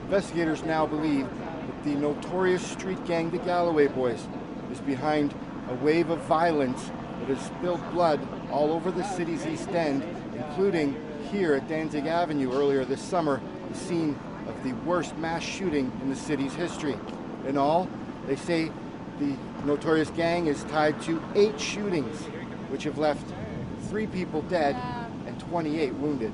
Investigators now believe that the notorious street gang, the Galloway Boys, is behind a wave of violence that has spilled blood all over the city's East End, including here at Danzig Avenue earlier this summer, the scene of the worst mass shooting in the city's history. In all, they say the notorious gang is tied to 8 shootings, which have left 3 people dead and 28 wounded.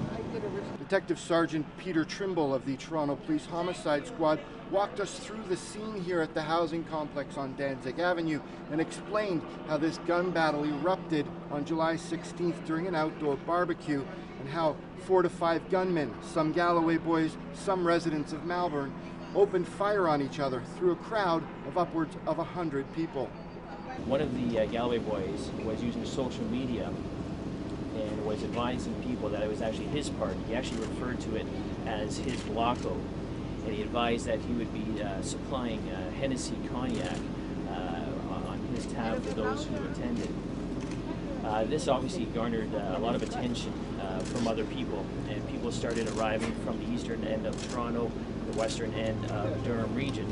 Detective Sergeant Peter Trimble of the Toronto Police Homicide Squad walked us through the scene here at the housing complex on Danzig Avenue and explained how this gun battle erupted on July 16th during an outdoor barbecue, and how 4 to 5 gunmen, some Galloway Boys, some residents of Malvern, opened fire on each other through a crowd of upwards of 100 people. One of the Galloway Boys was using social media and was advising people that it was actually his party. He actually referred to it as his blocko, and he advised that he would be supplying Hennessy cognac on his tab for those who attended. This obviously garnered a lot of attention from other people, and people started arriving from the eastern end of Toronto, the western end of Durham region.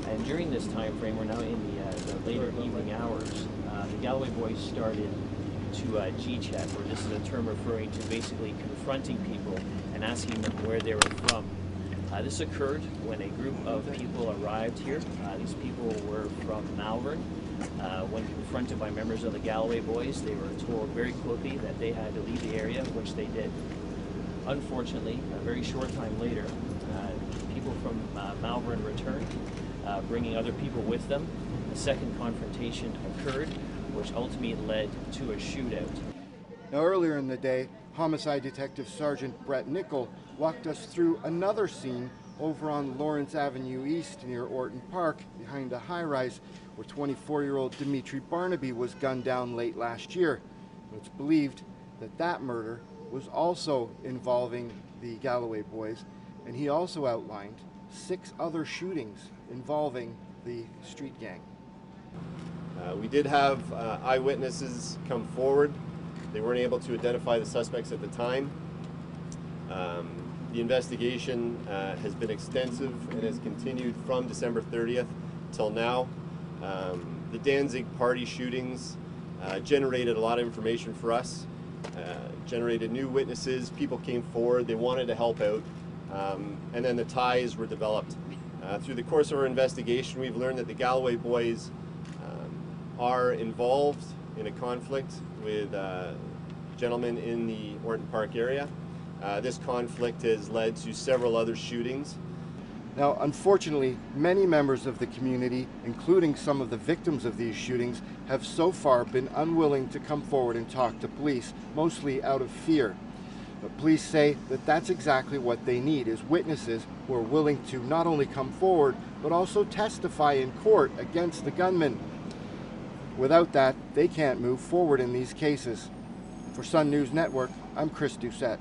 And during this time frame, we're now in the later evening hours, the Galloway Boys started to G-check, or this is a term referring to basically confronting people and asking them where they were from. This occurred when a group of people arrived here. These people were from Malvern. When confronted by members of the Galloway Boys, they were told very quickly that they had to leave the area, which they did. Unfortunately, a very short time later, people from Malvern returned, bringing other people with them. A second confrontation occurred, which ultimately led to a shootout. Now, earlier in the day, Homicide Detective Sergeant Brett Nickel walked us through another scene over on Lawrence Avenue East near Orton Park, behind a high-rise, where 24-year-old Dimitri Barnaby was gunned down late last year. It's believed that that murder was also involving the Galloway Boys, and he also outlined 6 other shootings involving the street gang. We did have eyewitnesses come forward. They weren't able to identify the suspects at the time. The investigation has been extensive and has continued from December 30th till now. The Danzig party shootings generated a lot of information for us, generated new witnesses, people came forward, they wanted to help out, and then the ties were developed. Through the course of our investigation, we've learned that the Galloway Boys are involved in a conflict with gentlemen in the Orton Park area. This conflict has led to several other shootings. Now, unfortunately, many members of the community, including some of the victims of these shootings, have so far been unwilling to come forward and talk to police, mostly out of fear. But police say that that's exactly what they need, is witnesses who are willing to not only come forward, but also testify in court against the gunman. Without that, they can't move forward in these cases. For Sun News Network, I'm Chris Doucette.